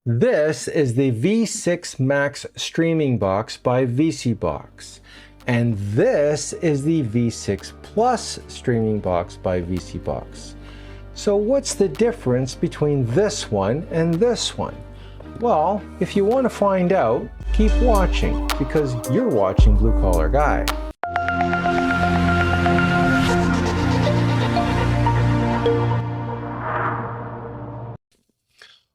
This is the V6 Max streaming box by vSeeBox. And this is the V6 Plus streaming box by vSeeBox. So what's the difference between this one and this one? Well, if you want to find out, keep watching because you're watching Blue Collar Guy.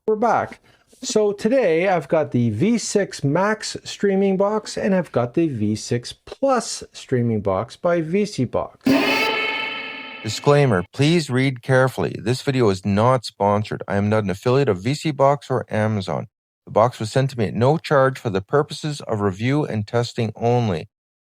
We're back. So today I've got the V6 Max streaming box and I've got the V6 Plus streaming box by vSeeBox. Disclaimer, please read carefully. This video is not sponsored. I am not an affiliate of vSeeBox or Amazon. The box was sent to me at no charge for the purposes of review and testing only.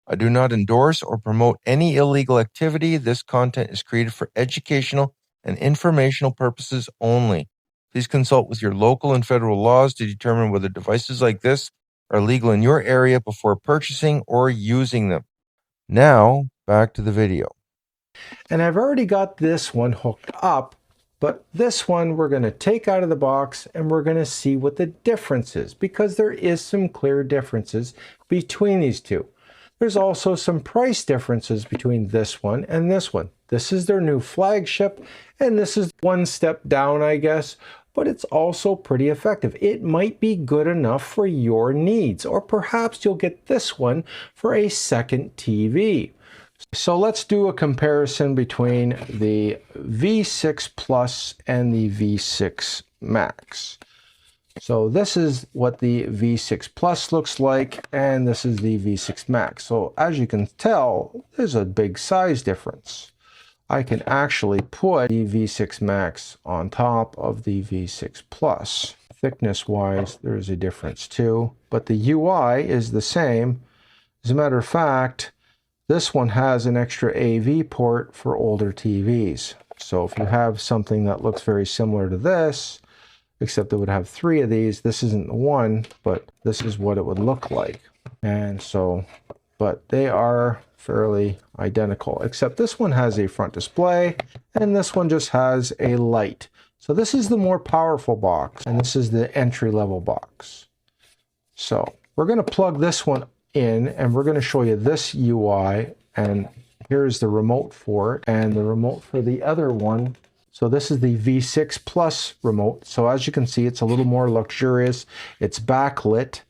I do not endorse or promote any illegal activity. This content is created for educational and informational purposes only. Please consult with your local and federal laws to determine whether devices like this are legal in your area before purchasing or using them. Now, back to the video. And I've already got this one hooked up, but this one we're going to take out of the box and we're going to see what the difference is because there is some clear differences between these two. There's also some price differences between this one and this one. This is their new flagship and this is one step down, I guess, but it's also pretty effective. It might be good enough for your needs, or perhaps you'll get this one for a second TV. So let's do a comparison between the V6 Plus and the V6 Max. So this is what the V6 Plus looks like, and this is the V6 Max. So as you can tell, there's a big size difference. I can actually put the V6 Max on top of the V6 Plus. Thickness wise, there's a difference too, but the UI is the same. As a matter of fact, this one has an extra AV port for older TVs. So if you have something that looks very similar to this, except it would have 3 of these, this isn't the one, but this is what it would look like. And so, but they are fairly identical, except this one has a front display and this one just has a light. So this is the more powerful box and this is the entry-level box. So we're going to plug this one in and we're going to show you this UI, and here's the remote for it and the remote for the other one. So this is the V6 Plus remote. So as you can see, it's a little more luxurious. It's backlit.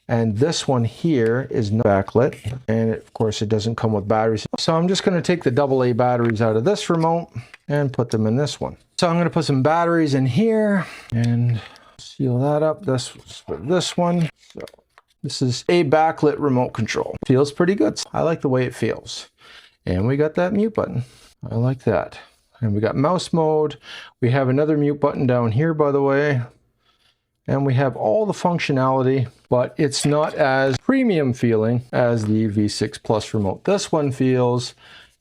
And this one here is not backlit. And of course, it doesn't come with batteries. So I'm just going to take the AA batteries out of this remote and put them in this one. So I'm going to put some batteries in here and seal that up. This one. So this is a backlit remote control. Feels pretty good. I like the way it feels. And we got that mute button. I like that. And we got mouse mode. We have another mute button down here, by the way. And we have all the functionality, but it's not as premium feeling as the V6 Plus remote. This one feels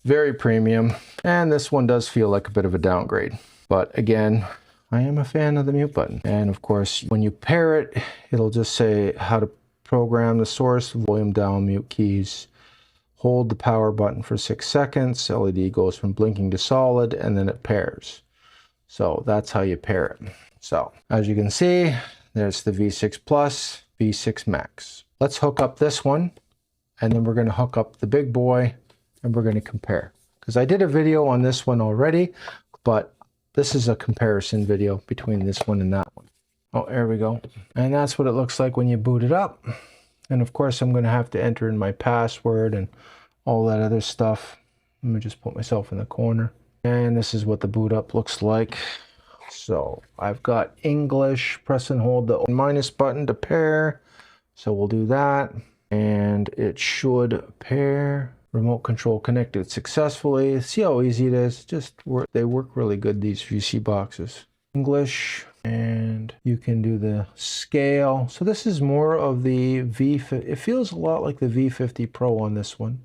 very premium, and this one does feel like a bit of a downgrade. But again, I am a fan of the mute button. And of course, when you pair it, it'll just say how to program the source, volume down, mute keys. Hold the power button for 6 seconds. LED goes from blinking to solid, and then it pairs. So that's how you pair it. So as you can see, there's the V6 Plus, V6 Max. Let's hook up this one, and then we're going to hook up the big boy, and we're going to compare. Because I did a video on this one already, but this is a comparison video between this one and that one. Oh, there we go. And that's what it looks like when you boot it up. And of course, I'm going to have to enter in my password and all that other stuff. Let me just put myself in the corner. And this is what the boot up looks like. So I've got English, press and hold the minus button to pair. So we'll do that. And it should pair. Remote control connected successfully. See how easy it is? They work really good, these VC boxes. English. And you can do the scale. So this is more of the V50. It feels a lot like the V50 Pro on this one.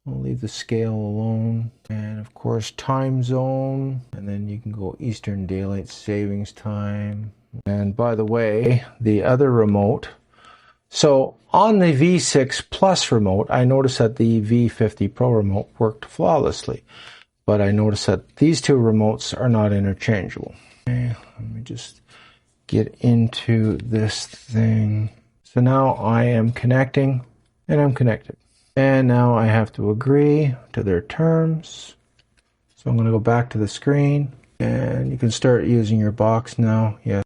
I'll leave the scale alone. And of course, time zone. And then you can go Eastern Daylight Savings Time. And by the way, the other remote. So on the V6 Plus remote, I noticed that the V50 Pro remote worked flawlessly. But I noticed that these two remotes are not interchangeable. Okay, let me just get into this thing. So now I am connecting, and I'm connected. And now I have to agree to their terms. So I'm going to go back to the screen, and you can start using your box now. Yes.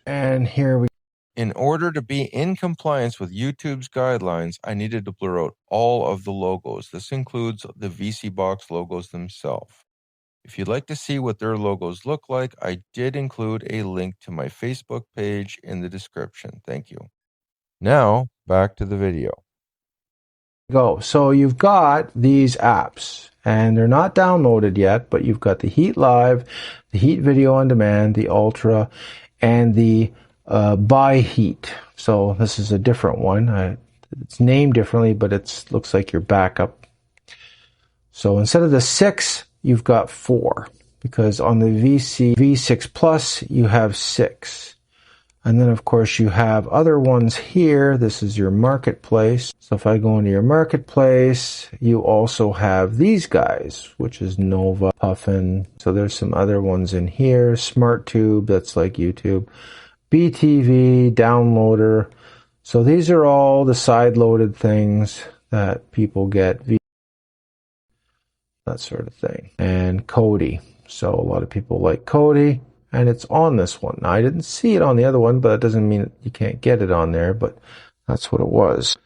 And here we go. In order to be in compliance with YouTube's guidelines, I needed to blur out all of the logos. This includes the vSeeBox logos themselves. If you'd like to see what their logos look like, I did include a link to my Facebook page in the description. Thank you. Now, back to the video. So you've got these apps, and they're not downloaded yet, but you've got the Heat Live, the Heat Video on Demand, the Ultra, and the Buy Heat. So this is a different one. It's named differently, but it looks like your backup. So instead of the 6, you've got 4, because on the V6 Plus you have 6. And then, of course, you have other ones here. This is your marketplace. So if I go into your marketplace, you also have these guys, which is Nova, Puffin. So there's some other ones in here. SmartTube, that's like YouTube. BTV, Downloader. So these are all the side-loaded things that people get. That sort of thing. And Kodi. So a lot of people like Kodi. And it's on this one. Now, I didn't see it on the other one, but that doesn't mean you can't get it on there, but that's what it was.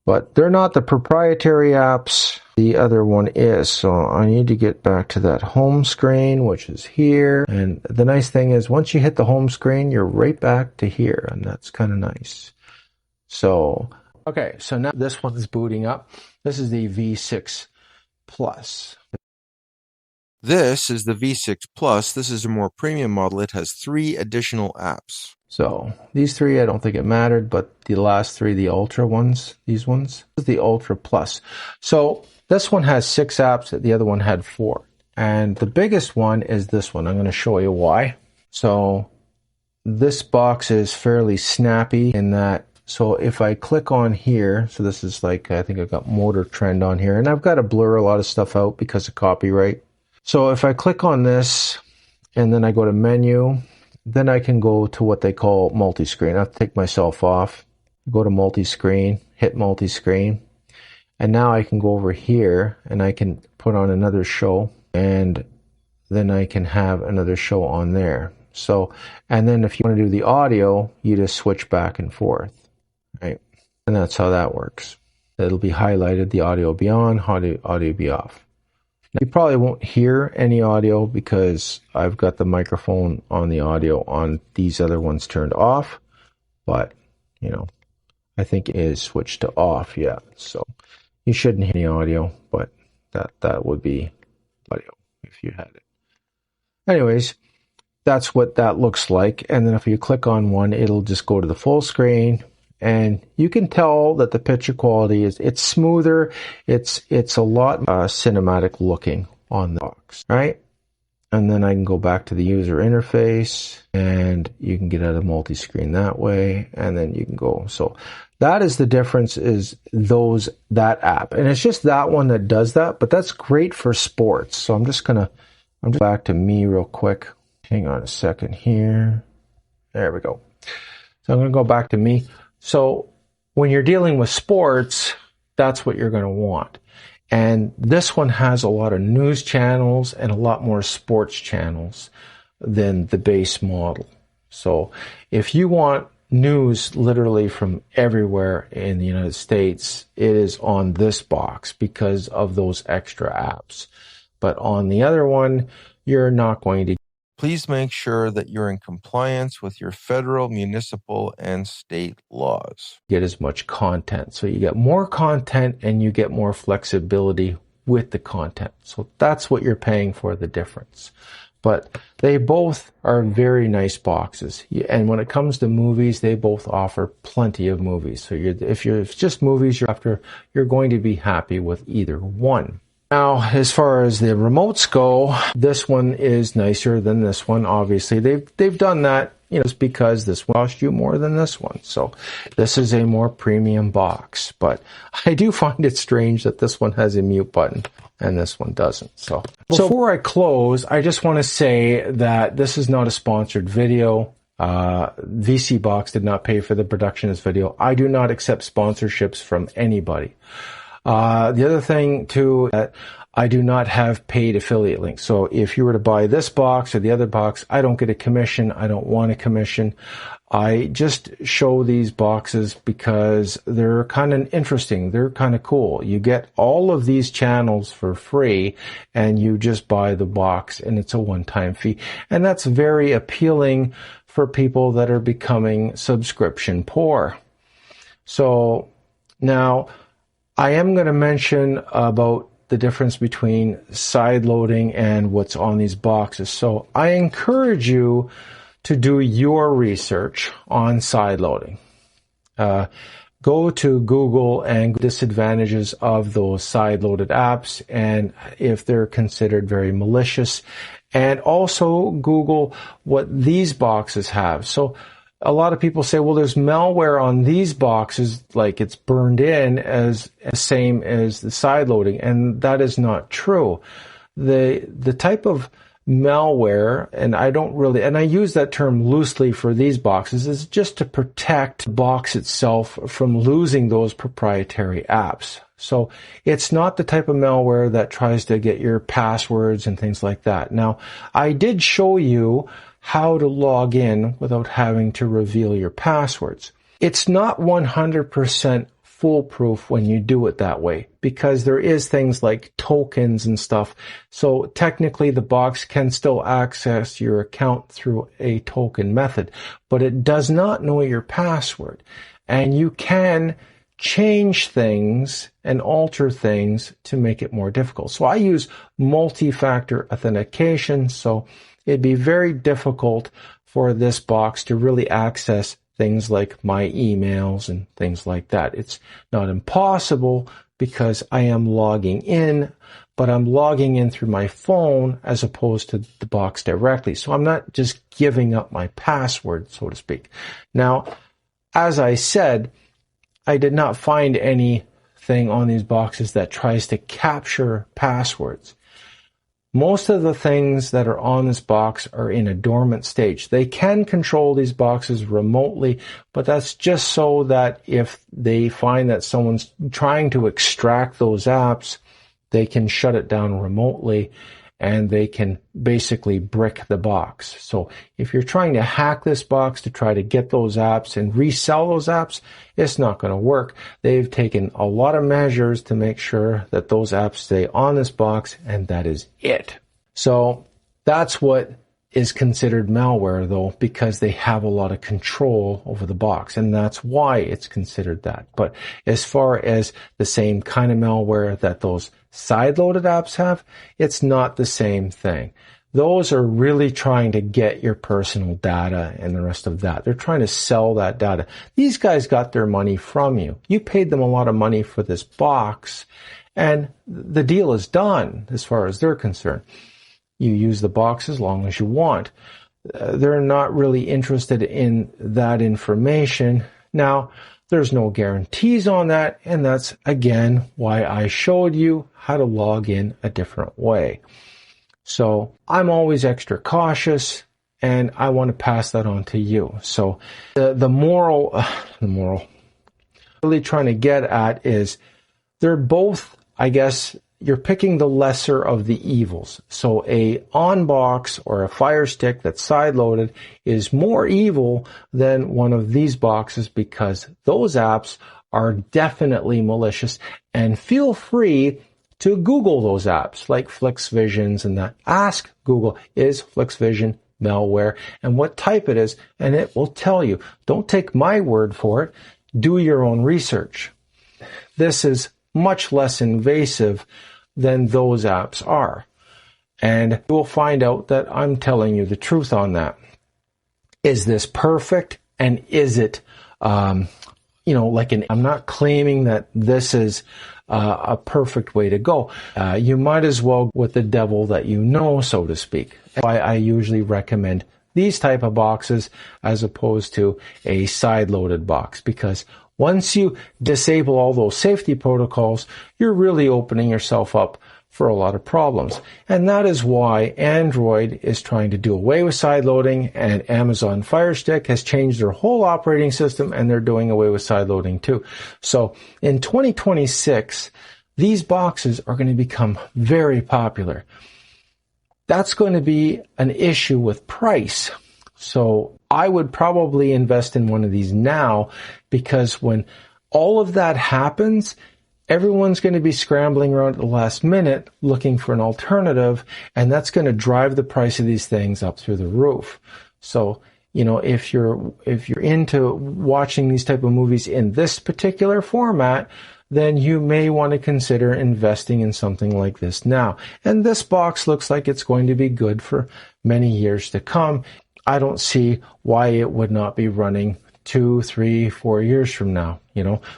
But they're not the proprietary apps. The other one is. So I need to get back to that home screen, which is here. And the nice thing is once you hit the home screen, you're right back to here. And that's kind of nice. So, okay. So now this one is booting up. This is the V6 Plus. This is the V6 Plus. This is a more premium model. It has 3 additional apps. So these 3, I don't think it mattered, but the last 3, the Ultra ones, these ones, this is the Ultra Plus. So this one has 6 apps, the other one had 4. And the biggest one is this one. I'm going to show you why. So this box is fairly snappy in that. So if I click on here, so this is like, I think I've got Motor Trend on here, and I've got to blur a lot of stuff out because of copyright. So if I click on this and then I go to menu, then I can go to what they call multi-screen. I have to take myself off, go to multi-screen, hit multi-screen, and now I can go over here and I can put on another show, and then I can have another show on there. So, and then if you want to do the audio, you just switch back and forth, right? And that's how that works. It'll be highlighted, the audio will be on, audio will be off. You probably won't hear any audio because I've got the microphone on the audio on these other ones turned off, but you know, I think it is switched to off. Yeah. So you shouldn't hear any audio, but that would be audio if you had it. Anyways, that's what that looks like. And then if you click on one, it'll just go to the full screen. And you can tell that the picture quality it's smoother. It's a lot cinematic looking on the box, right? And then I can go back to the user interface, and you can get out of multi-screen that way, and then you can go. So that is the difference, is that app, and it's just that one that does that. But that's great for sports. So I'm just back to me real quick. Hang on a second here. There we go. So I'm going to go back to me. So when you're dealing with sports, that's what you're going to want. And this one has a lot of news channels and a lot more sports channels than the base model. So if you want news literally from everywhere in the United States, it is on this box because of those extra apps. But on the other one, you're not going to. Please make sure that you're in compliance with your federal, municipal, and state laws. Get as much content. So you get more content and you get more flexibility with the content. So that's what you're paying for, the difference. But they both are very nice boxes. And when it comes to movies, they both offer plenty of movies. So if it's just movies you're going to be happy with either one. Now, as far as the remotes go, this one is nicer than this one. Obviously, they've done that, just because this one cost you more than this one. So this is a more premium box. But I do find it strange that this one has a mute button and this one doesn't. So before I close, I just want to say that this is not a sponsored video. vSeeBox did not pay for the production of this video. I do not accept sponsorships from anybody. The other thing too, that I do not have paid affiliate links. So if you were to buy this box or the other box, I don't get a commission. I don't want a commission. I just show these boxes because they're kind of interesting. They're kind of cool. You get all of these channels for free and you just buy the box and it's a one-time fee. And that's very appealing for people that are becoming subscription poor. So now I am going to mention about the difference between side loading and what's on these boxes. So I encourage you to do your research on side loading. Go to Google and disadvantages of those side loaded apps and if they're considered very malicious. And also Google what these boxes have. So a lot of people say, well, there's malware on these boxes, like it's burned in as the same as the side loading, and that is not true. The type of malware, and I use that term loosely for these boxes, is just to protect the box itself from losing those proprietary apps. So it's not the type of malware that tries to get your passwords and things like that. Now, I did show you how to log in without having to reveal your passwords. It's not 100% foolproof when you do it that way because there is things like tokens and stuff. So technically the box can still access your account through a token method, but it does not know your password. And you can change things and alter things to make it more difficult. So I use multi-factor authentication. So it'd be very difficult for this box to really access things like my emails and things like that. It's not impossible because I am logging in, but I'm logging in through my phone as opposed to the box directly. So I'm not just giving up my password, so to speak. Now, as I said, I did not find anything on these boxes that tries to capture passwords. Most of the things that are on this box are in a dormant stage. They can control these boxes remotely, but that's just so that if they find that someone's trying to extract those apps, they can shut it down remotely and they can basically brick the box. So if you're trying to hack this box to try to get those apps and resell those apps, it's not going to work. They've taken a lot of measures to make sure that those apps stay on this box, and that is it. So that's what is considered malware, though, because they have a lot of control over the box, and that's why it's considered that. But as far as the same kind of malware that those side-loaded apps have, it's not the same thing. Those are really trying to get your personal data and the rest of that. They're trying to sell that data. These guys got their money from you. You paid them a lot of money for this box, and the deal is done as far as they're concerned. You use the box as long as you want. They're not really interested in that information. Now, there's no guarantees on that, and that's, again, why I showed you how to log in a different way. So I'm always extra cautious, and I want to pass that on to you. So the moral really trying to get at is they're both, I guess, you're picking the lesser of the evils. So a on-box or a Fire Stick that's side-loaded is more evil than one of these boxes because those apps are definitely malicious. And feel free to Google those apps like FlixVisions and that. Ask Google, is FlixVision malware and what type it is, and it will tell you. Don't take my word for it. Do your own research. This is much less invasive than those apps are. And you'll find out that I'm telling you the truth on that. Is this perfect? And is it, I'm not claiming that this is a perfect way to go. You might as well go with the devil that you know, so to speak. Why I usually recommend these type of boxes as opposed to a side-loaded box, because once you disable all those safety protocols, you're really opening yourself up for a lot of problems. And that is why Android is trying to do away with sideloading, and Amazon Fire Stick has changed their whole operating system, and they're doing away with sideloading too. So in 2026, these boxes are going to become very popular. That's going to be an issue with price. So I would probably invest in one of these now, because when all of that happens, everyone's going to be scrambling around at the last minute looking for an alternative, and that's going to drive the price of these things up through the roof. So, if you're into watching these type of movies in this particular format, then you may want to consider investing in something like this now. And this box looks like it's going to be good for many years to come. I don't see why it would not be running 2, 3, 4 years from now,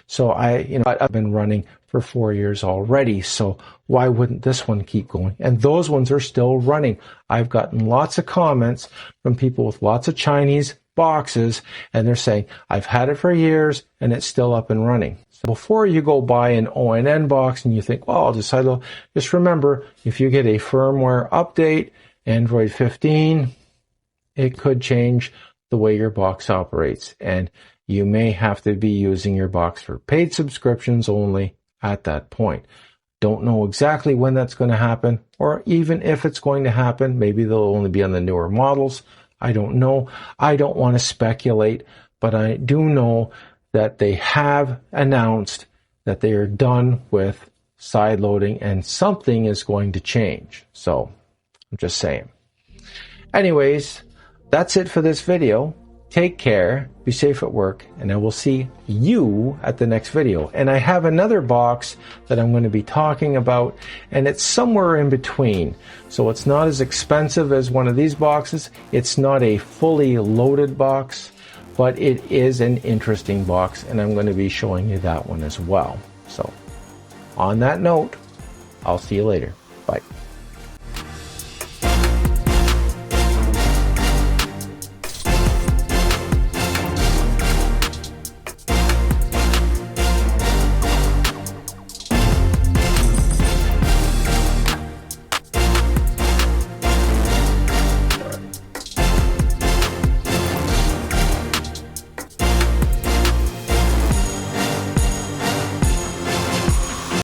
So I've been running for 4 years already, so why wouldn't this one keep going? And those ones are still running. I've gotten lots of comments from people with lots of Chinese boxes, and they're saying, I've had it for years and it's still up and running. So before you go buy an ONN box and you think, well, I'll just sideload, just remember, if you get a firmware update, Android 15, it could change the way your box operates, and you may have to be using your box for paid subscriptions only at that point. Don't know exactly when that's going to happen, or even if it's going to happen. Maybe they'll only be on the newer models. I don't know. I don't want to speculate, but I do know that they have announced that they are done with sideloading and something is going to change. So I'm just saying. Anyways, that's it for this video. Take care, be safe at work, and I will see you at the next video. And I have another box that I'm going to be talking about, and it's somewhere in between. So it's not as expensive as one of these boxes. It's not a fully loaded box, but it is an interesting box, and I'm going to be showing you that one as well. So on that note, I'll see you later. Bye.